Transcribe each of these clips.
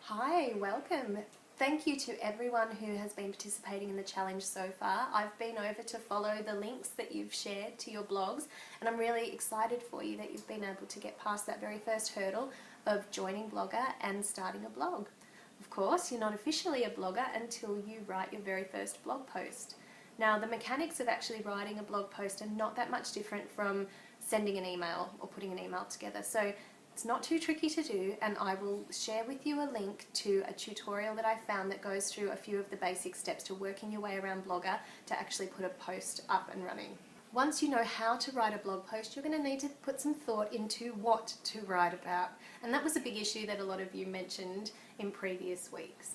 Hi, welcome. Thank you to everyone who has been participating in the challenge so far. I've been over to follow the links that you've shared to your blogs, and I'm really excited for you that you've been able to get past that very first hurdle of joining Blogger and starting a blog. Of course, you're not officially a blogger until you write your very first blog post. Now, the mechanics of actually writing a blog post are not that much different from sending an email or putting an email together. So it's not too tricky to do, and I will share with you a link to a tutorial that I found that goes through a few of the basic steps to working your way around Blogger to actually put a post up and running. Once you know how to write a blog post, you're going to need to put some thought into what to write about. And that was a big issue that a lot of you mentioned in previous weeks.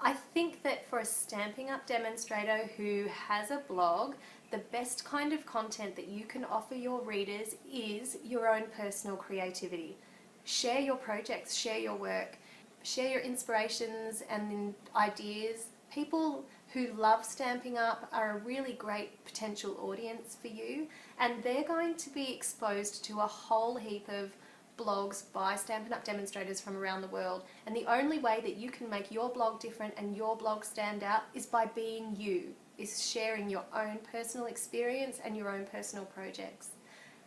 I think that for a Stampin' Up! Demonstrator who has a blog, the best kind of content that you can offer your readers is your own personal creativity. Share your projects, share your work, share your inspirations and ideas. People who love Stampin' Up! Are a really great potential audience for you, and they're going to be exposed to a whole heap of blogs by Stampin' Up! Demonstrators from around the world, and the only way that you can make your blog different and your blog stand out is by being you, is sharing your own personal experience and your own personal projects.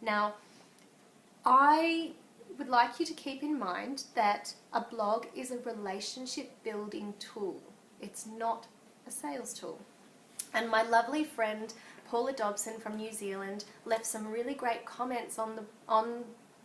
Now, I would like you to keep in mind that a blog is a relationship building tool. It's not a sales tool. And my lovely friend Paula Dobson from New Zealand left some really great comments on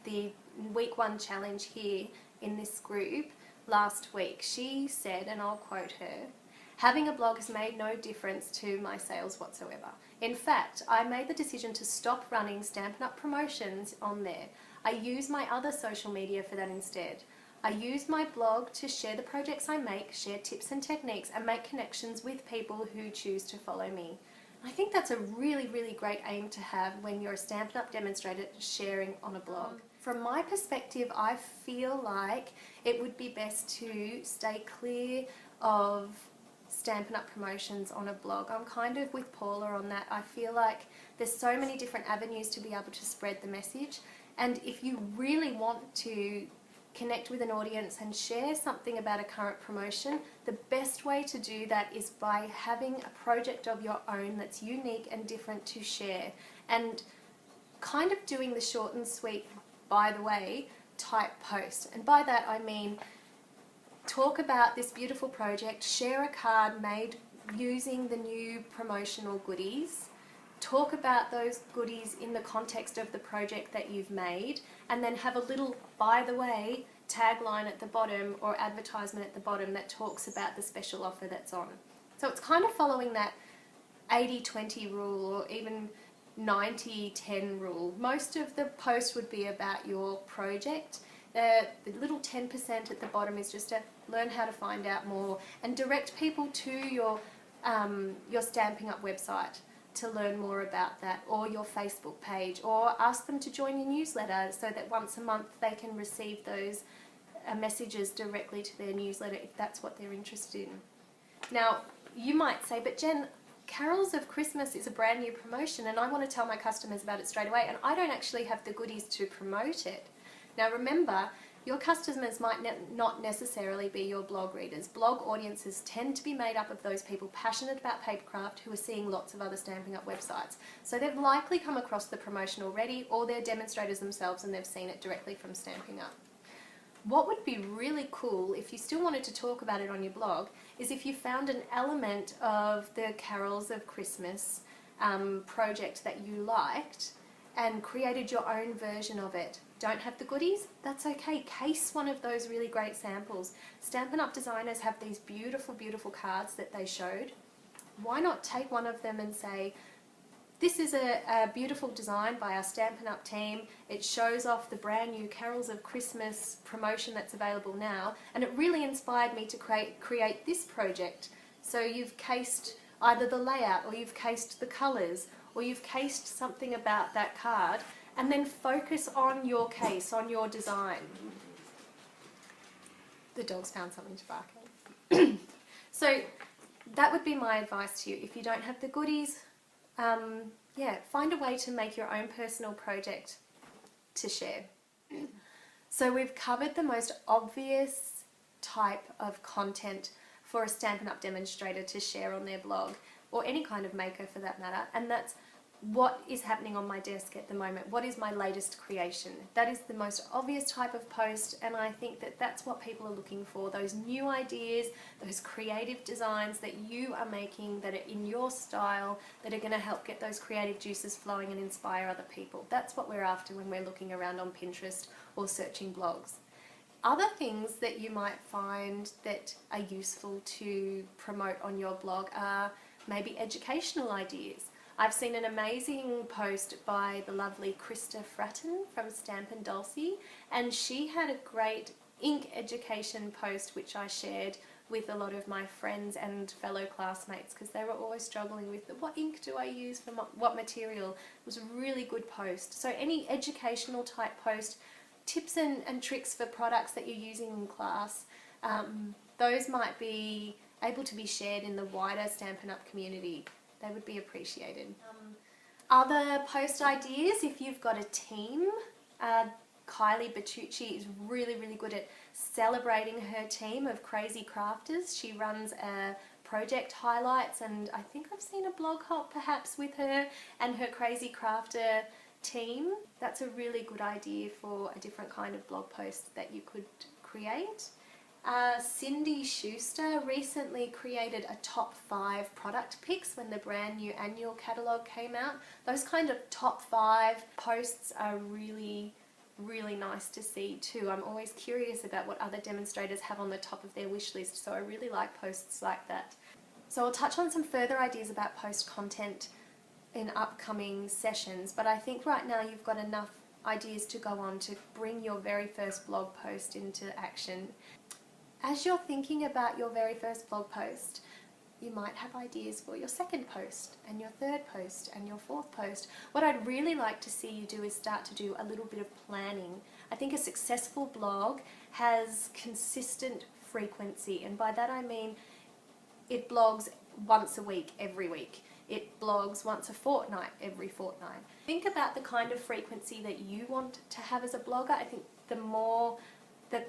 the week 1 challenge here in this group last week. She said, and I'll quote her, "Having a blog has made no difference to my sales whatsoever. In fact, I made the decision to stop running Stampin' Up! Promotions on there. I use my other social media for that instead. I use my blog to share the projects I make, share tips and techniques, and make connections with people who choose to follow me." I think that's a really, really great aim to have when you're a Stampin' Up! Demonstrator sharing on a blog. From my perspective, I feel like it would be best to stay clear of Stampin' Up! Promotions on a blog. I'm kind of with Paula on that. I feel like there's so many different avenues to be able to spread the message, and if you really want to connect with an audience and share something about a current promotion, the best way to do that is by having a project of your own that's unique and different to share, and kind of doing the short and sweet, by the way, type post. And by that I mean talk about this beautiful project, share a card made using the new promotional goodies, talk about those goodies in the context of the project that you've made, and then have a little, by the way, tagline at the bottom or advertisement at the bottom that talks about the special offer that's on. So it's kind of following that 80-20 rule, or even 90-10 rule. Most of the post would be about your project. The little 10% at the bottom is just to learn how to find out more and direct people to your Stampin' Up! Website to learn more about that, or your Facebook page, or ask them to join your newsletter so that once a month they can receive those messages directly to their newsletter if that's what they're interested in. Now, you might say, but Jen, Carols of Christmas is a brand new promotion and I want to tell my customers about it straight away, and I don't actually have the goodies to promote it. Now remember, your customers might not necessarily be your blog readers. Blog audiences tend to be made up of those people passionate about papercraft who are seeing lots of other Stampin' Up! Websites. So they've likely come across the promotion already, or they're demonstrators themselves and they've seen it directly from Stampin' Up! What would be really cool, if you still wanted to talk about it on your blog, is if you found an element of the Carols of Christmas project that you liked and created your own version of it. Don't have the goodies? That's okay. Case one of those really great samples. Stampin' Up! Designers have these beautiful, beautiful cards that they showed. Why not take one of them and say, this is a beautiful design by our Stampin' Up! Team. It shows off the brand new Carols of Christmas promotion that's available now, and it really inspired me to create this project. So you've cased either the layout, or you've cased the colours, or you've cased something about that card, and then focus on your case, on your design. The dog's found something to bark at. So that would be my advice to you. If you don't have the goodies, find a way to make your own personal project to share. So we've covered the most obvious type of content for a Stampin' Up! Demonstrator to share on their blog, or any kind of maker for that matter, and that's what is happening on my desk at the moment. What is my latest creation? That is the most obvious type of post, and I think that that's what people are looking for, those new ideas, those creative designs that you are making that are in your style, that are going to help get those creative juices flowing and inspire other people. That's what we're after when we're looking around on Pinterest or searching blogs. Other things that you might find that are useful to promote on your blog are maybe educational ideas. I've seen an amazing post by the lovely Krista Fratton from Stampin' Dulcie, and she had a great ink education post which I shared with a lot of my friends and fellow classmates, because they were always struggling with what ink do I use for what material. It was a really good post. So any educational type post, tips and tricks for products that you're using in class, those might be able to be shared in the wider Stampin' Up! Community. They would be appreciated. Other post ideas, if you've got a team, Kylie Bertucci is really good at celebrating her team of crazy crafters. She runs a project highlights, and I think I've seen a blog hop perhaps with her and her crazy crafter team. That's a really good idea for a different kind of blog post that you could create. Cindy Schuster recently created a top 5 product picks when the brand new annual catalogue came out. Those kind of top 5 posts are really nice to see too. I'm always curious about what other demonstrators have on the top of their wish list, so I really like posts like that. So I'll touch on some further ideas about post content in upcoming sessions, but I think right now you've got enough ideas to go on to bring your very first blog post into action. As you're thinking about your very first blog post, you might have ideas for your second post and your third post and your fourth post. What I'd really like to see you do is start to do a little bit of planning. I think a successful blog has consistent frequency, and by that I mean it blogs once a week, every week. It blogs once a fortnight, every fortnight. Think about the kind of frequency that you want to have as a blogger. I think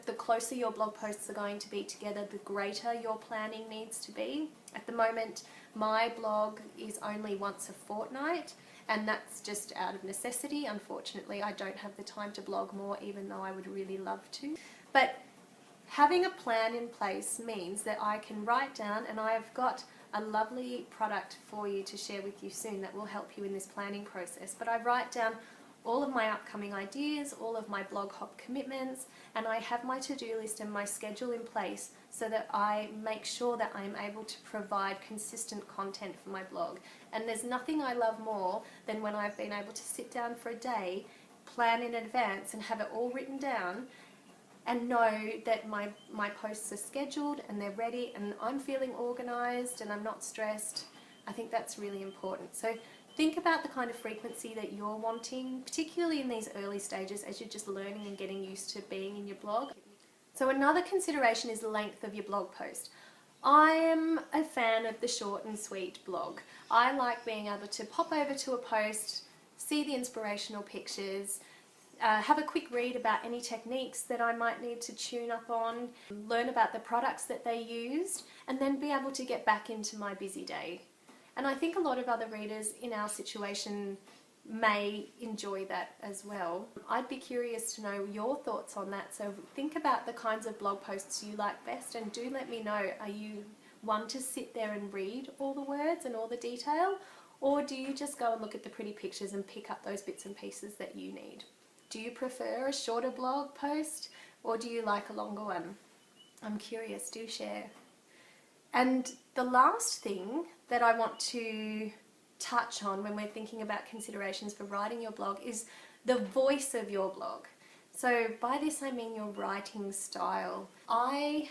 the closer your blog posts are going to be together, the greater your planning needs to be. At the moment, my blog is only once a fortnight, and that's just out of necessity. Unfortunately, I don't have the time to blog more, even though I would really love to. But having a plan in place means that I can write down, and I've got a lovely product for you to share with you soon that will help you in this planning process. But I write down all of my upcoming ideas, all of my blog hop commitments, and I have my to-do list and my schedule in place so that I make sure that I'm able to provide consistent content for my blog. And there's nothing I love more than when I've been able to sit down for a day, plan in advance and have it all written down, and know that my posts are scheduled and they're ready and I'm feeling organised and I'm not stressed. I think that's really important. So think about the kind of frequency that you're wanting, particularly in these early stages as you're just learning and getting used to being in your blog. So another consideration is the length of your blog post. I am a fan of the short and sweet blog. I like being able to pop over to a post, see the inspirational pictures, have a quick read about any techniques that I might need to tune up on, learn about the products that they used, and then be able to get back into my busy day. And I think a lot of other readers in our situation may enjoy that as well. I'd be curious to know your thoughts on that, so think about the kinds of blog posts you like best and do let me know, are you one to sit there and read all the words and all the detail, or do you just go and look at the pretty pictures and pick up those bits and pieces that you need? Do you prefer a shorter blog post or do you like a longer one? I'm curious, do share. And the last thing that I want to touch on when we're thinking about considerations for writing your blog is the voice of your blog. So by this I mean your writing style. I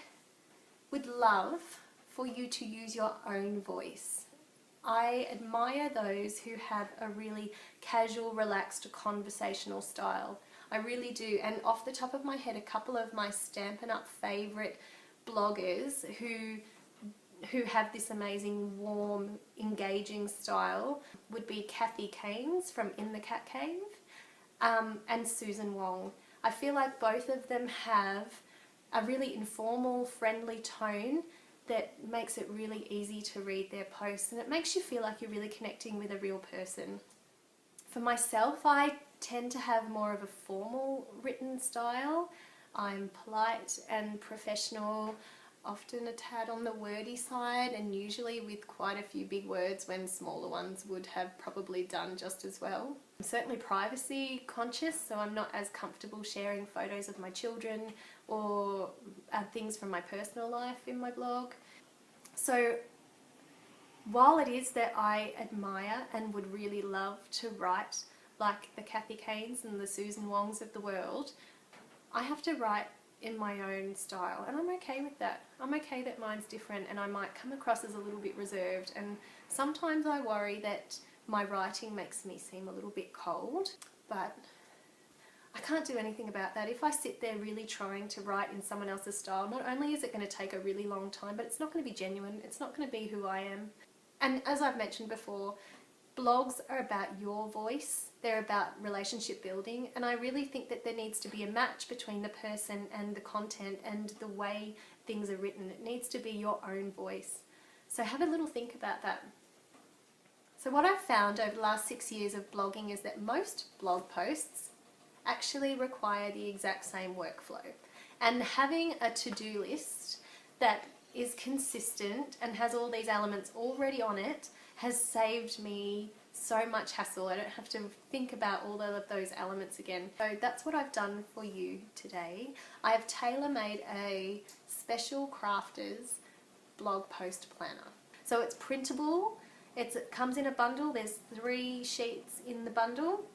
would love for you to use your own voice. I admire those who have a really casual, relaxed, conversational style. I really do. And off the top of my head, a couple of my Stampin' Up! Favourite bloggers who have this amazing, warm, engaging style would be Kathy Keynes from In the Cat Cave and Susan Wong. I feel like both of them have a really informal, friendly tone that makes it really easy to read their posts, and it makes you feel like you're really connecting with a real person. For myself, I tend to have more of a formal written style. I'm polite and professional, often a tad on the wordy side, and usually with quite a few big words when smaller ones would have probably done just as well. I'm certainly privacy conscious, so I'm not as comfortable sharing photos of my children or things from my personal life in my blog. So while it is that I admire and would really love to write like the Kathy Kanes and the Susan Wongs of the world, I have to write in my own style, and I'm okay with that. I'm okay that mine's different and I might come across as a little bit reserved, and sometimes I worry that my writing makes me seem a little bit cold, but I can't do anything about that. If I sit there really trying to write in someone else's style, not only is it going to take a really long time, but it's not going to be genuine. It's not going to be who I am. And as I've mentioned before, blogs are about your voice. They're about relationship building, and I really think that there needs to be a match between the person and the content and the way things are written. It needs to be your own voice. So have a little think about that. So what I've found over the last 6 years of blogging is that most blog posts actually require the exact same workflow. And having a to-do list that is consistent and has all these elements already on it has saved me so much hassle. I don't have to think about all of those elements again. So that's what I've done for you today. I have tailor-made a special crafters blog post planner. So it's printable, it comes in a bundle, there's 3 sheets in the bundle,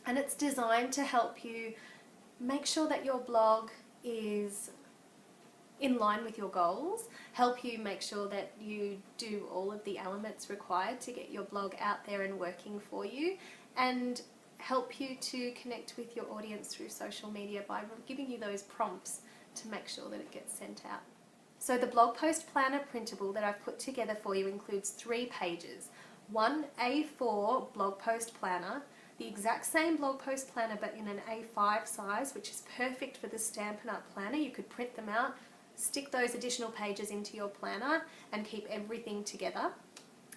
and it's designed to help you make sure that your blog is in line with your goals, help you make sure that you do all of the elements required to get your blog out there and working for you, and help you to connect with your audience through social media by giving you those prompts to make sure that it gets sent out. So the blog post planner printable that I've put together for you includes 3 pages. One A4 blog post planner, the exact same blog post planner but in an A5 size, which is perfect for the Stampin' Up! Planner. You could print them out, stick those additional pages into your planner and keep everything together.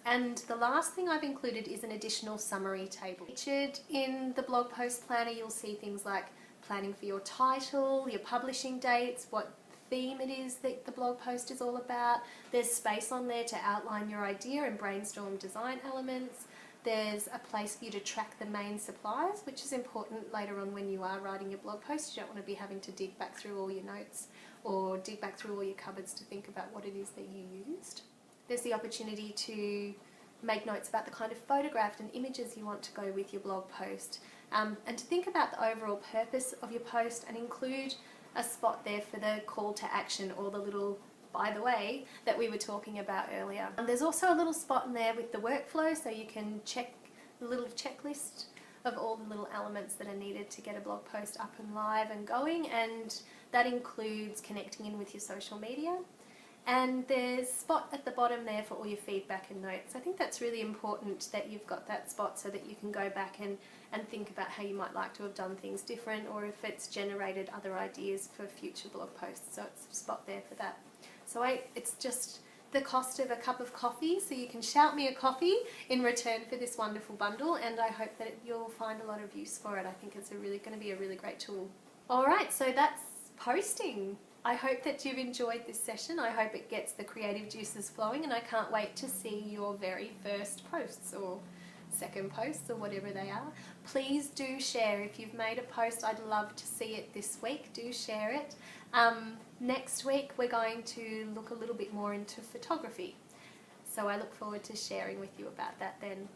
And the last thing I've included is an additional summary table. Featured in the blog post planner, you'll see things like planning for your title, your publishing dates, what theme it is that the blog post is all about. There's space on there to outline your idea and brainstorm design elements. There's a place for you to track the main supplies, which is important later on when you are writing your blog post. You don't want to be having to dig back through all your notes or dig back through all your cupboards to think about what it is that you used. There's the opportunity to make notes about the kind of photographs and images you want to go with your blog post, and to think about the overall purpose of your post and include a spot there for the call to action or the little by the way that we were talking about earlier. There's also a little spot in there with the workflow, so you can check the little checklist of all the little elements that are needed to get a blog post up and live and going, and that includes connecting in with your social media. And there's a spot at the bottom there for all your feedback and notes. I think that's really important that you've got that spot so that you can go back and think about how you might like to have done things different, or if it's generated other ideas for future blog posts. So it's a spot there for that. So it's just the cost of a cup of coffee, so you can shout me a coffee in return for this wonderful bundle, and I hope that you'll find a lot of use for it. I think it's going to be a really great tool. Alright, so that's posting. I hope that you've enjoyed this session. I hope it gets the creative juices flowing, and I can't wait to see your very first posts or second posts or whatever they are. Please do share. If you've made a post, I'd love to see it this week. Do share it. Next week we're going to look a little bit more into photography. So I look forward to sharing with you about that then.